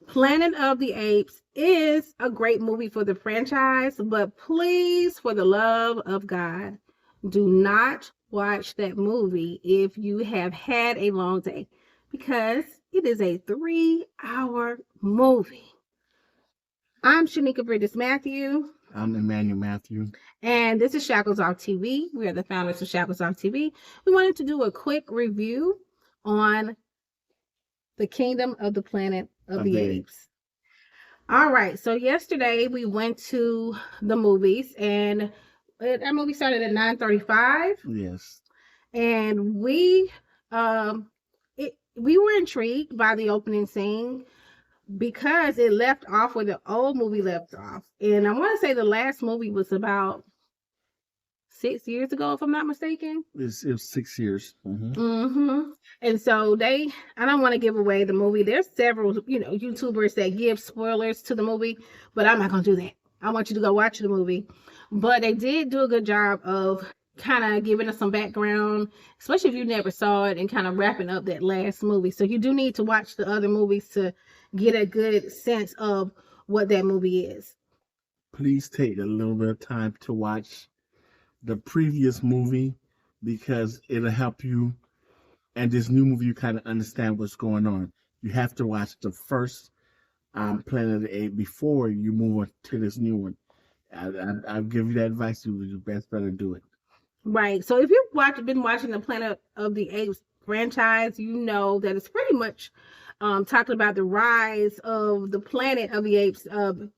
Planet of the Apes is a great movie for the franchise, but please, for the love of God, do not watch that movie if you have had a long day because it is a 3-hour movie. I'm Shanika Bridges Matthew. I'm Emmanuel Matthew. And this is Shackles Off TV. We are the founders of Shackles Off TV. We wanted to do a quick review on the Kingdom of the Planet of the Apes. All right, so yesterday we went to the movies, and our movie started at 9:35. Yes. And we were intrigued by the opening scene because it left off where the old movie left off. And I want to say the last movie was about 6 years ago, if I'm not mistaken. It was 6 years. And so I don't want to give away the movie. There's several, YouTubers that give spoilers to the movie, but I'm not going to do that. I want you to go watch the movie. But they did do a good job of kind of giving us some background, especially if you never saw it, and kind of wrapping up that last movie. So you do need to watch the other movies to get a good sense of what that movie is. Please take a little bit of time to watch the previous movie because it'll help you, and this new movie you kind of understand what's going on. You have to watch the first Planet of the Apes before you move on to this new one. I'll give you that advice. You best better do it. Right. So if you've been watching the Planet of the Apes franchise, you know that it's pretty much talking about the rise of the Planet of the Apes, the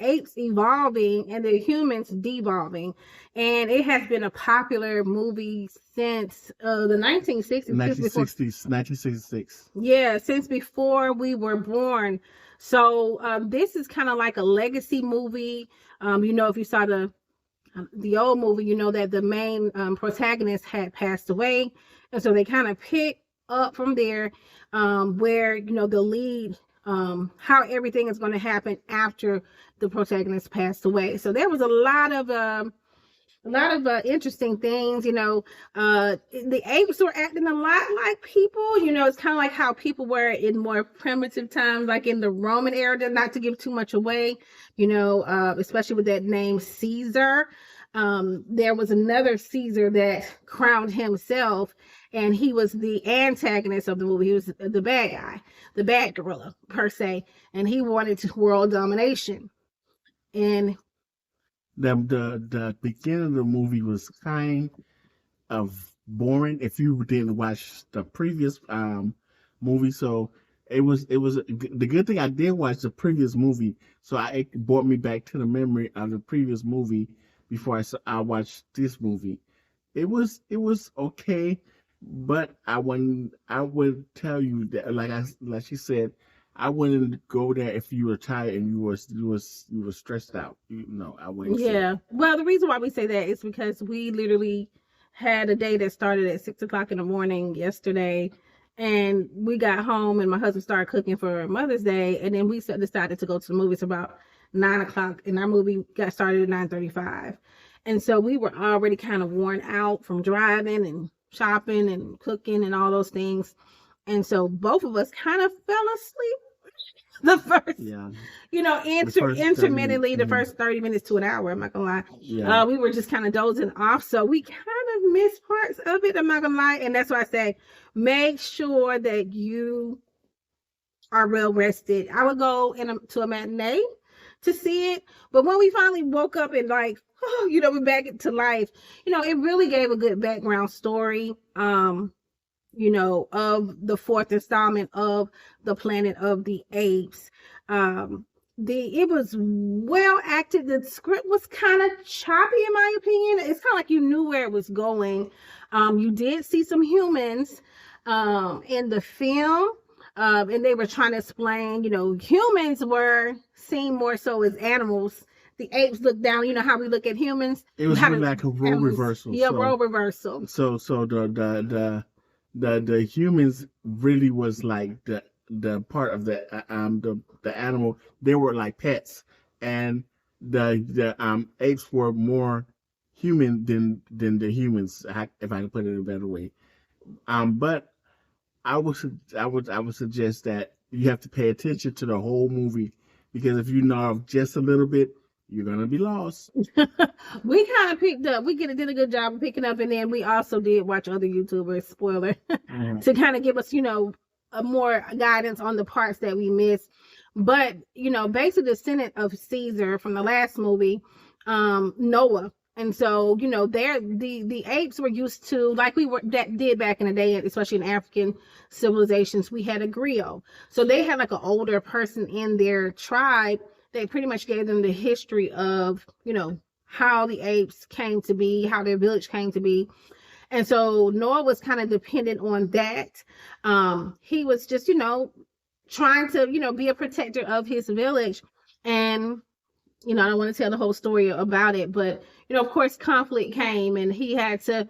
apes evolving and the humans devolving. And it has been a popular movie since the 1960s. 1966. Yeah, since before we were born. So this is kind of like a legacy movie. If you saw the old movie, you know that the main protagonist had passed away. And so they kind of pick up from there where, the lead, how everything is going to happen after the protagonist passed away. So there was a lot of interesting things. The apes were acting a lot like people. It's kind of like how people were in more primitive times, like in the Roman era, not to give too much away, especially with that name Caesar. There was another Caesar that crowned himself, and he was the antagonist of the movie. He was the bad guy, the bad gorilla per se, and he wanted world domination. And the beginning of the movie was kind of boring if you didn't watch the previous movie. So it was the good thing I did watch the previous movie, so it brought me back to the memory of the previous movie before I watched this movie. It was okay, but I would tell you that like she said, I wouldn't go there if you were tired and you were stressed out. I wouldn't. Yeah. Well, the reason why we say that is because we literally had a day that started at 6:00 in the morning yesterday, and we got home and my husband started cooking for Mother's Day, and then we decided to go to the movies about 9:00, and our movie got started at 9:35, and so we were already kind of worn out from driving and shopping and cooking and all those things, and so both of us kind of fell asleep the first, intermittently, the first 30 minutes to an hour. I'm not gonna lie. Yeah. We were just kind of dozing off, so we kind of missed parts of it. I'm not gonna lie, and that's why I say make sure that you are well rested. I would go to a matinee to see it, but when we finally woke up and we're back into life, it really gave a good background story. Of the fourth installment of the Planet of the Apes. It was well acted. The script was kind of choppy in my opinion. It's kind of like you knew where it was going. You did see some humans in the film, and they were trying to explain, humans were seen more so as animals. The apes look down, how we look at humans. It was really like a role reversal. Yeah, role reversal. So the humans really was like the part of the animal. They were like pets, and the apes were more human than the humans, if I can put it in a better way. But I would suggest that you have to pay attention to the whole movie because if you know off just a little bit, you're gonna be lost. We kind of picked up. Did a good job of picking up, and then we also did watch other YouTubers. Spoiler Mhm. to kind of give us, a more guidance on the parts that we missed. But basically, the descendant of Caesar from the last movie, Noah. And so, the apes were used to, like we were that did back in the day, especially in African civilizations, we had a griot. So they had like an older person in their tribe. They pretty much gave them the history of, how the apes came to be, how their village came to be. And so Noah was kind of dependent on that. He was just, trying to, be a protector of his village. And, I don't want to tell the whole story about it, but, of course, conflict came and he had to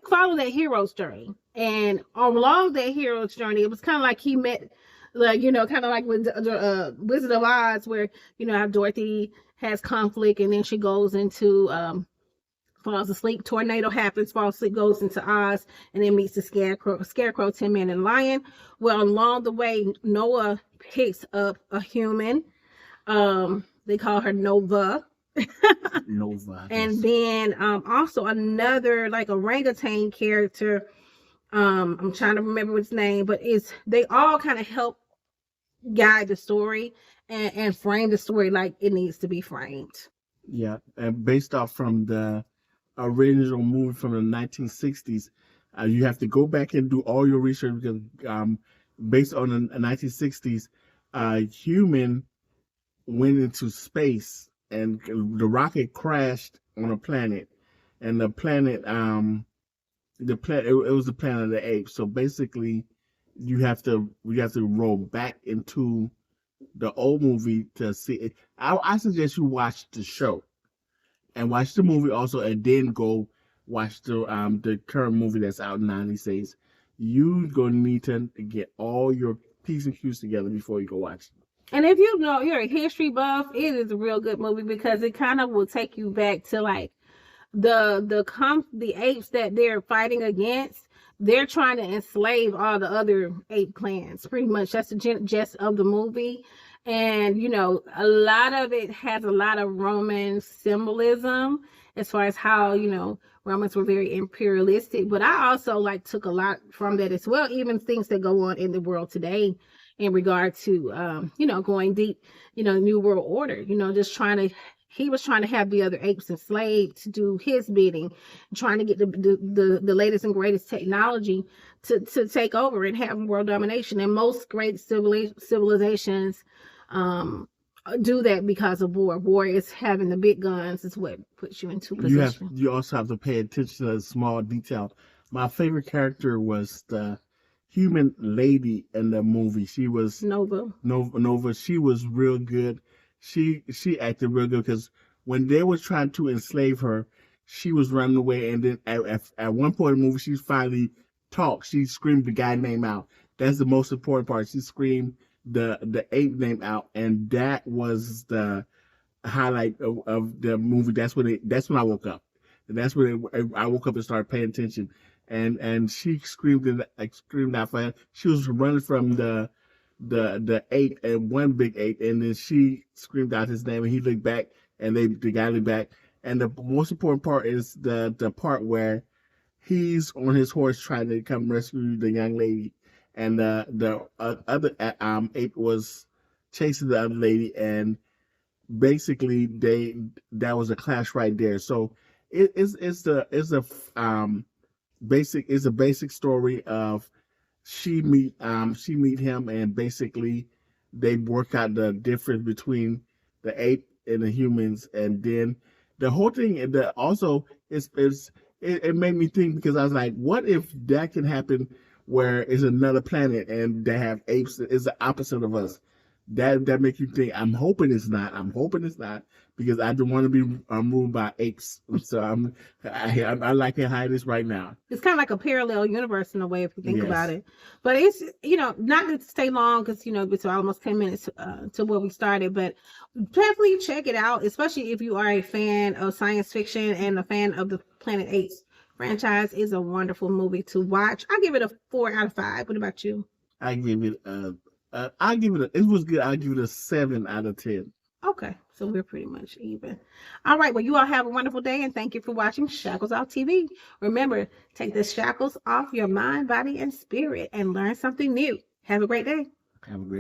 follow that hero's journey. And along that hero's journey, it was kind of like he met, like, kind of like with the Wizard of Oz, where, how Dorothy has conflict and then she goes into, falls asleep, tornado happens, falls asleep, goes into Oz, and then meets the Scarecrow, Tin Man, and Lion. Well, along the way, Noah picks up a human. They call her Nova. Nova. And then also another like orangutan character. I'm trying to remember his name, but they all kind of help guide the story and frame the story like it needs to be framed. Yeah, and based off from the original movie from the 1960s, you have to go back and do all your research because based on the 1960s, human went into space and the rocket crashed on a planet, and it was the planet of the apes. So basically, you have to roll back into the old movie to see it. I suggest you watch the show and watch the movie also, and then go watch the current movie that's out in '96. You gonna need to get all your P's and Q's together before you go watch it. And if you're a history buff, it is a real good movie because it kind of will take you back to like the apes that they're fighting against. They're trying to enslave all the other ape clans. Pretty much that's the gist of the movie. And a lot of it has a lot of Roman symbolism as far as how Romans were very imperialistic. But I also like took a lot from that as well, even things that go on in the world today in regard to going deep, New World Order, just he was trying to have the other apes enslaved to do his bidding, trying to get the latest and greatest technology to take over and have world domination. And most great civilizations do that because of war. War is having the big guns is what puts you into position. You also have to pay attention to the small detail. My favorite character was the human lady in the movie. She was Nova. Nova. She was real good. She acted real good because when they were trying to enslave her, she was running away, and then at one point in the movie, she finally talked. She screamed the guy name out. That's the most important part. She screamed the ape name out, and that was the highlight of the movie. That's when I woke up. And that's when I woke up and started paying attention. And she screamed out for her. She was running from the ape and one big ape, and then she screamed out his name, and he looked back, and the guy looked back. And the most important part is the part where he's on his horse trying to come rescue the young lady, and the other ape was chasing the other lady, and basically that was a clash right there. So it's a basic story of she meet him, and basically they work out the difference between the ape and the humans, and then the whole thing that also it made me think because I was like, what if that can happen where it's another planet and they have apes that is the opposite of us? That makes you think. I'm hoping it's not. I'm hoping it's not because I don't want to be ruled by apes. So I like how it is right now. It's kind of like a parallel universe in a way if you think Yes. about it. But it's not to stay long because it's almost 10 minutes to where we started. But definitely check it out, especially if you are a fan of science fiction and a fan of the Planet Apes franchise. Is a wonderful movie to watch. I give it a 4 out of 5. What about you? I give it a I give it. It was good. I give it a 7 out of 10. Okay, so we're pretty much even. All right, well, you all have a wonderful day, and thank you for watching Shackles Off TV. Remember, take the shackles off your mind, body, and spirit and learn something new. Have a great day. Have a great.